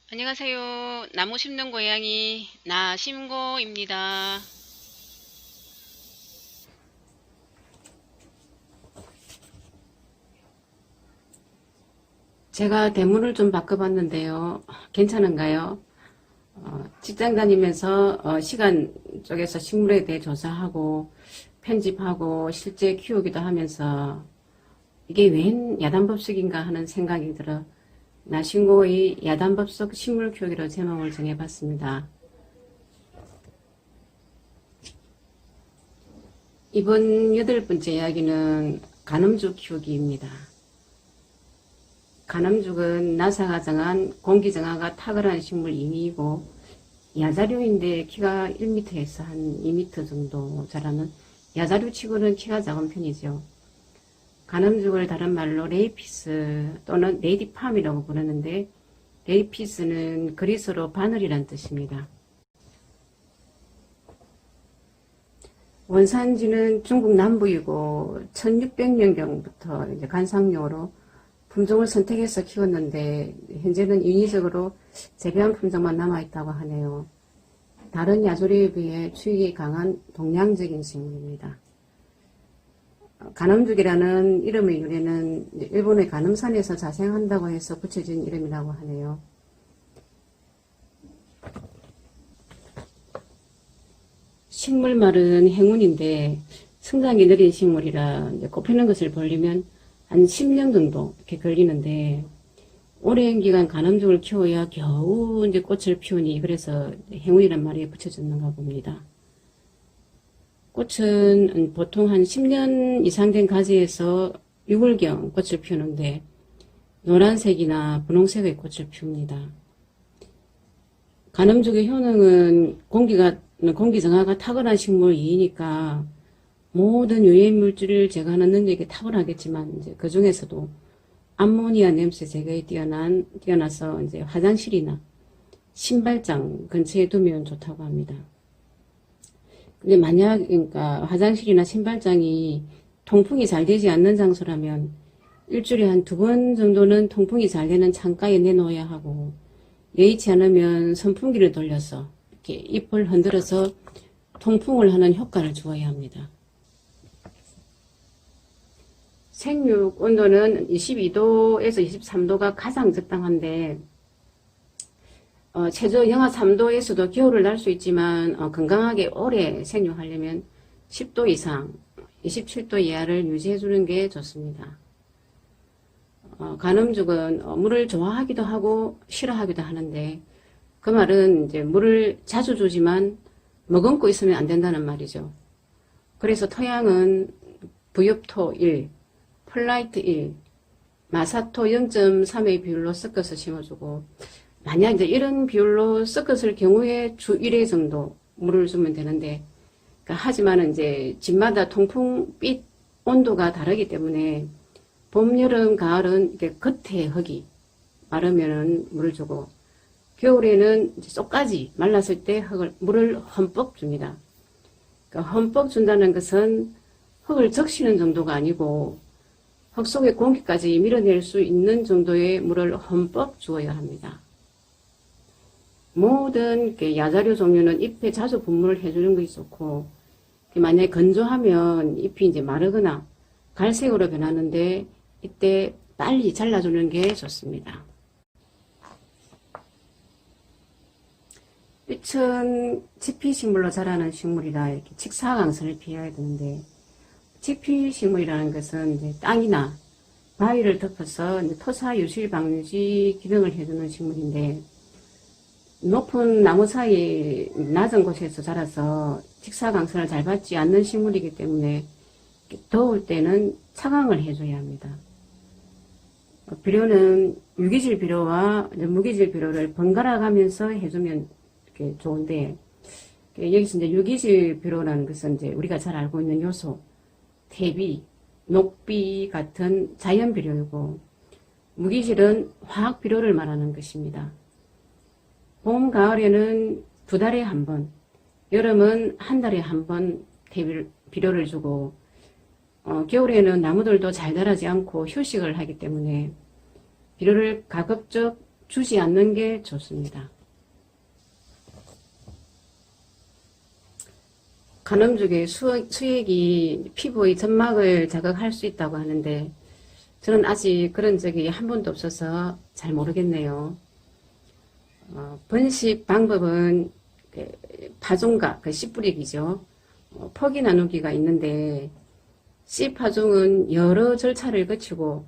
안녕하세요. 나무 심는 고양이 나심고입니다. 제가 대물을 좀 바꿔봤는데요. 괜찮은가요? 직장 다니면서 시간 쪽에서 식물에 대해 조사하고 편집하고 실제 키우기도 하면서 이게 웬 야단법석인가 하는 생각이 들어 나심고의 야단법석 식물 키우기로 제목을 정해봤습니다. 이번 8번째 이야기는 가늠죽 키우기입니다. 가늠죽은 나사가 정한 공기정화가 탁월한 식물 잉이고 야자류인데 키가 1m에서 한 2m 정도 자라는 야자류치고는 키가 작은 편이죠. 가늠죽을 다른 말로 레이피스 또는 레이디팜이라고 부르는데 레이피스는 그리스어로 바늘이란 뜻입니다. 원산지는 중국 남부이고 1600년경부터 이제 관상용으로 품종을 선택해서 키웠는데 현재는 인위적으로 재배한 품종만 남아있다고 하네요. 다른 야조류에 비해 추익이 강한 동양적인 식물입니다. 가늠죽이라는 이름의 유래는 일본의 가늠산에서 자생한다고 해서 붙여진 이름이라고 하네요. 식물말은 행운인데 성장이 느린 식물이라 꽃피는 것을 보려면 한 10년 정도 이렇게 걸리는데 오랜 기간 가늠죽을 키워야 겨우 이제 꽃을 피우니 그래서 행운이란 말이 붙여졌는가 봅니다. 꽃은 보통 한 10년 이상 된 가지에서 6월경 꽃을 피우는데 노란색이나 분홍색의 꽃을 피웁니다. 가늠죽의 효능은 공기정화가 탁월한 식물이니까 모든 유해인 물질을 제거하는 능력이 탁월하겠지만 이제 그 중에서도 암모니아 냄새 제거에 뛰어나서 이제 화장실이나 신발장 근처에 두면 좋다고 합니다. 근데 만약 그러니까 화장실이나 신발장이 통풍이 잘 되지 않는 장소라면 일주일에 한 2번 정도는 통풍이 잘 되는 창가에 내놓아야 하고 여의치 않으면 선풍기를 돌려서 이렇게 잎을 흔들어서 통풍을 하는 효과를 주어야 합니다. 생육 온도는 22도에서 23도가 가장 적당한데 최저 영하 3도에서도 겨울을 날 수 있지만 건강하게 오래 생육하려면 10도 이상 27도 이하를 유지해 주는 게 좋습니다. 가늠죽은 물을 좋아하기도 하고 싫어하기도 하는데 그 말은 이제 물을 자주 주지만 머금고 있으면 안 된다는 말이죠. 그래서 토양은 부엽토 1, 펄라이트 1, 마사토 0.3의 비율로 섞어서 심어주고 만약 이제 이런 비율로 섞었을 경우에 주 1회 정도 물을 주면 되는데 하지만 이제 집마다 통풍빛 온도가 다르기 때문에 봄, 여름, 가을은 이렇게 겉에 흙이 마르면은 물을 주고 겨울에는 쏙까지 말랐을 때 물을 흠뻑 줍니다. 그러니까 흠뻑 준다는 것은 흙을 적시는 정도가 아니고 흙 속의 공기까지 밀어낼 수 있는 정도의 물을 흠뻑 주어야 합니다. 모든 야자류 종류는 잎에 자주 분무를 해주는 것이 좋고 만약에 건조하면 잎이 이제 마르거나 갈색으로 변하는데 이때 빨리 잘라주는 게 좋습니다. 빛은 지피식물로 자라는 식물이라 이렇게 직사광선을 피해야 되는데 지피식물이라는 것은 이제 땅이나 바위를 덮어서 토사 유실 방지 기능을 해주는 식물인데 높은 나무 사이 낮은 곳에서 자라서 직사광선을 잘 받지 않는 식물이기 때문에 더울 때는 차광을 해줘야 합니다. 비료는 유기질 비료와 무기질 비료를 번갈아 가면서 해주면 이렇게 좋은데 여기서 이제 유기질 비료라는 것은 이제 우리가 잘 알고 있는 요소, 퇴비, 녹비 같은 자연 비료이고 무기질은 화학 비료를 말하는 것입니다. 봄, 가을에는 2달에 한 번, 여름은 1달에 한 번 비료를 주고 겨울에는 나무들도 잘 자라지 않고 휴식을 하기 때문에 비료를 가급적 주지 않는 게 좋습니다. 간음죽의 수액이 피부의 점막을 자극할 수 있다고 하는데 저는 아직 그런 적이 한 번도 없어서 잘 모르겠네요. 번식 방법은 파종과 씨 뿌리기죠. 포기 나누기가 있는데 씨 파종은 여러 절차를 거치고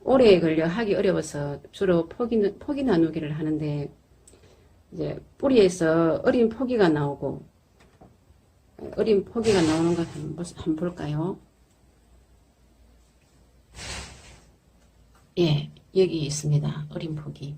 오래 걸려 하기 어려워서 주로 포기 나누기를 하는데 이제 뿌리에서 어린 포기가 나오고 어린 포기가 나오는 것 한번 볼까요? 예, 여기 있습니다. 어린 포기.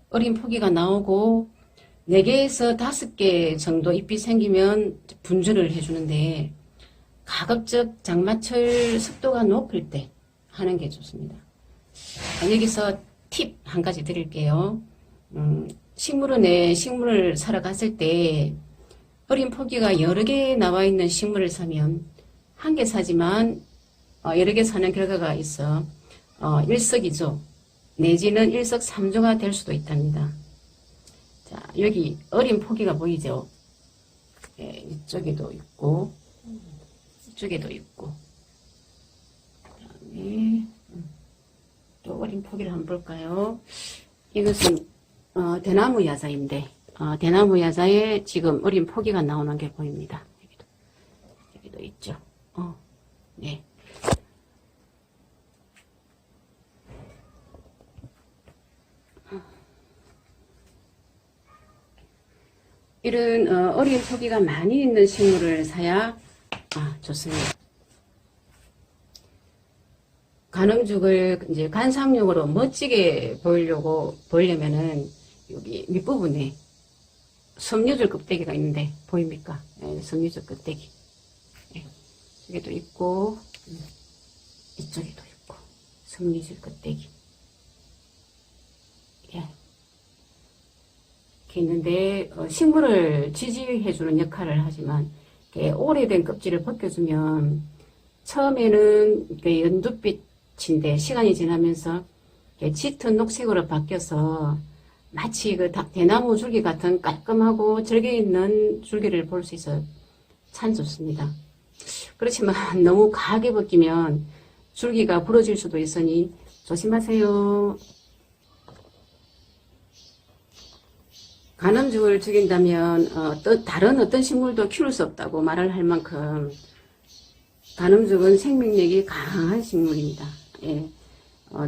어린 포기가 나오고 4개에서 5개 정도 잎이 생기면 분주를 해주는데 가급적 장마철 습도가 높을 때 하는 게 좋습니다. 여기서 팁 한 가지 드릴게요. 식물을 사러 갔을 때 어린 포기가 여러 개 나와 있는 식물을 사면 한 개 사지만 여러 개 사는 결과가 있어 일석이조 내지는 일석삼조가 될 수도 있답니다. 자, 여기 어린 포기가 보이죠? 예, 이쪽에도 있고 이쪽에도 있고 그다음에 또 어린 포기를 한번 볼까요? 이것은 대나무 야자인데 대나무 야자에 지금 어린 포기가 나오는 게 보입니다. 여기도 있죠. 네. 이런 어린 포기가 많이 있는 식물을 사야 좋습니다. 간음죽을 이제 관상용으로 멋지게 보이려면은 여기 밑부분에 섬유줄 껍데기가 있는데 보입니까? 네, 섬유줄 껍데기. 네, 여기도 있고 이쪽에도 있고 섬유줄 껍데기. 예. 이렇게 있는데 식물을 지지해주는 역할을 하지만 오래된 껍질을 벗겨주면 처음에는 연두빛인데 시간이 지나면서 짙은 녹색으로 바뀌어서 마치 대나무 줄기 같은 깔끔하고 절개 있는 줄기를 볼 수 있어 참 좋습니다. 그렇지만 너무 과하게 벗기면 줄기가 부러질 수도 있으니 조심하세요. 간음죽을 죽인다면 다른 어떤 식물도 키울 수 없다고 말을 할 만큼 간음죽은 생명력이 강한 식물입니다. 예.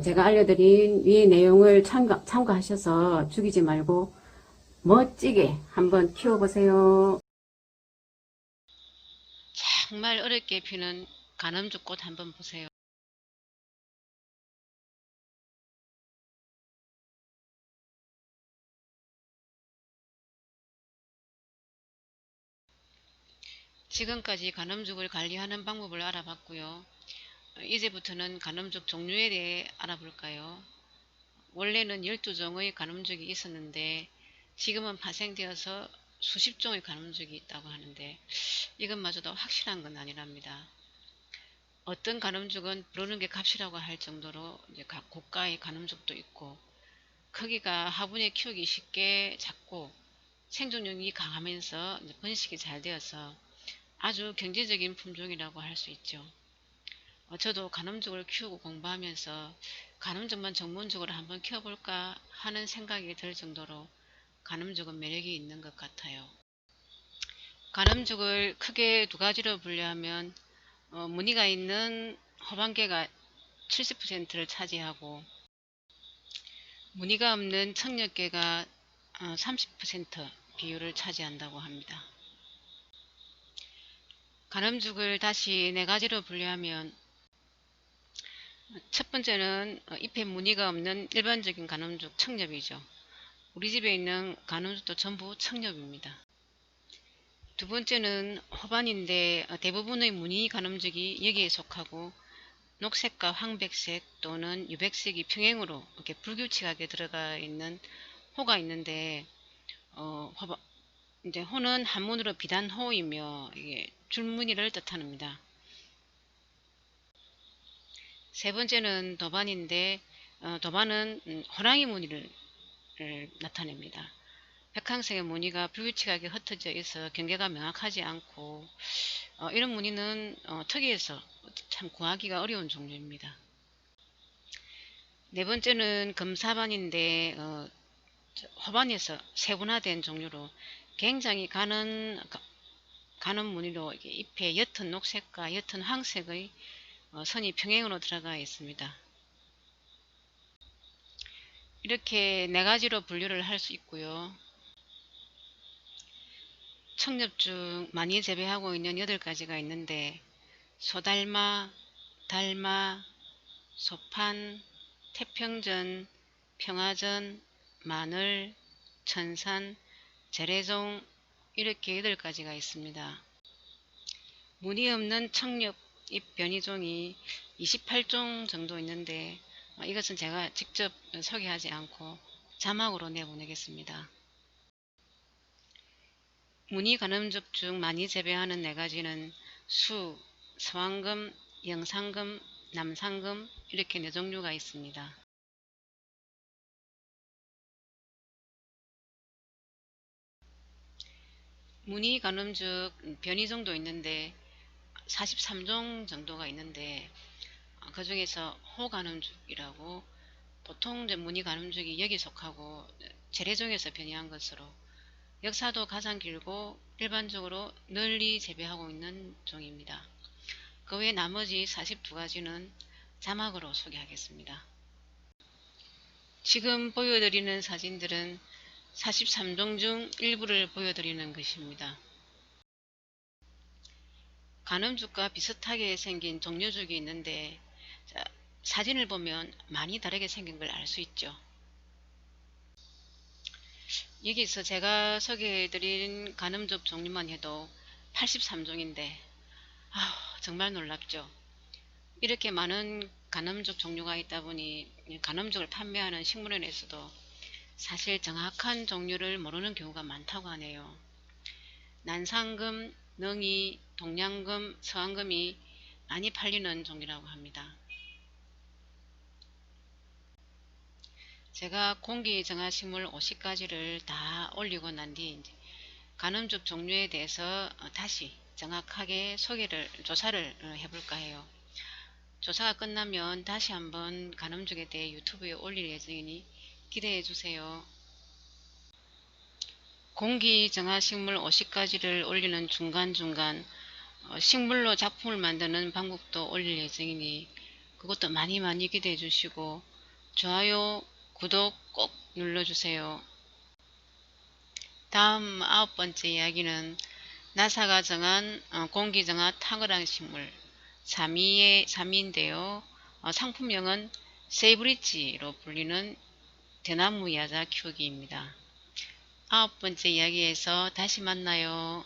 제가 알려드린 위의 내용을 참고하셔서 죽이지 말고 멋지게 한번 키워보세요. 정말 어렵게 피는 간음죽 꽃 한번 보세요. 지금까지 간음죽을 관리하는 방법을 알아봤고요. 이제부터는 간음죽 종류에 대해 알아볼까요? 원래는 12종의 간음죽이 있었는데 지금은 파생되어서 수십 종의 간음죽이 있다고 하는데 이것마저도 확실한 건 아니랍니다. 어떤 간음죽은 부르는 게 값이라고 할 정도로 이제 고가의 간음죽도 있고 크기가 화분에 키우기 쉽게 작고 생존력이 강하면서 번식이 잘 되어서 아주 경제적인 품종이라고 할 수 있죠. 저도 간음죽을 키우고 공부하면서 간음죽만 전문적으로 한번 키워볼까 하는 생각이 들 정도로 간음죽은 매력이 있는 것 같아요. 간음죽을 크게 두 가지로 분류하면 무늬가 있는 호반계가 70%를 차지하고 무늬가 없는 청력계가 30% 비율을 차지한다고 합니다. 간음죽을 다시 네 가지로 분류하면 첫 번째는 잎에 무늬가 없는 일반적인 간음죽 청엽이죠. 우리 집에 있는 간음죽도 전부 청엽입니다. 두 번째는 호반인데 대부분의 무늬 간음죽이 여기에 속하고 녹색과 황백색 또는 유백색이 평행으로 이렇게 불규칙하게 들어가 있는 호가 있는데 이제 호는 한문으로 비단호이며 이게 줄무늬를 뜻합니다. 세 번째는 도반인데 도마는 호랑이 무늬를 나타냅니다. 백항색의 무늬가 불규칙하게 흩어져 있어 경계가 명확하지 않고 이런 무늬는 특이해서 참 구하기가 어려운 종류입니다. 네 번째는 금사반인데 화반에서 세분화된 종류로 굉장히 가는 무늬로 잎에 옅은 녹색과 옅은 황색의 선이 평행으로 들어가 있습니다. 이렇게 네 가지로 분류를 할 수 있고요. 청엽 중 많이 재배하고 있는 8가지가 있는데 소달마, 달마, 소판, 태평전, 평화전, 마늘, 천산, 재래종 이렇게 8가지가 있습니다. 무늬 없는 청엽 잎 변이종이 28종 정도 있는데 이것은 제가 직접 소개하지 않고 자막으로 내보내겠습니다. 무늬 가늠죽 중 많이 재배하는 4가지는 수, 서왕금, 영상금, 남상금 이렇게 4종류가 있습니다. 무늬 가늠죽 변이종도 있는데 43종 정도가 있는데 그 중에서 호가늠죽이라고 보통 무늬 가늠죽이 여기 속하고 재래종에서 변이한 것으로 역사도 가장 길고 일반적으로 널리 재배하고 있는 종입니다. 그 외 나머지 42가지는 자막으로 소개하겠습니다. 지금 보여드리는 사진들은 43종 중 일부를 보여드리는 것입니다. 가늠죽과 비슷하게 생긴 종려죽이 있는데 사진을 보면 많이 다르게 생긴 걸 알 수 있죠. 여기서 제가 소개해드린 가늠죽 종류만 해도 83종인데 정말 놀랍죠. 이렇게 많은 가늠죽 종류가 있다 보니 가늠죽을 판매하는 식물원에서도 사실 정확한 종류를 모르는 경우가 많다고 하네요. 난상금, 능이, 동양금, 서왕금이 많이 팔리는 종류라고 합니다. 제가 공기정화식물 50가지를 다 올리고 난 뒤 가늠죽 종류에 대해서 다시 정확하게 조사를 해볼까 해요. 조사가 끝나면 다시 한번 가늠죽에 대해 유튜브에 올릴 예정이니 기대해주세요. 공기정화식물 50가지를 올리는 중간중간 식물로 작품을 만드는 방법도 올릴 예정이니 그것도 많이 기대해 주시고 좋아요, 구독 꼭 눌러주세요. 다음 9번째 이야기는 나사가 정한 공기정화 탁월한 식물 3위인데요. 상품명은 세이브리지로 불리는 대나무 야자 키우기입니다. 9번째 이야기에서 다시 만나요.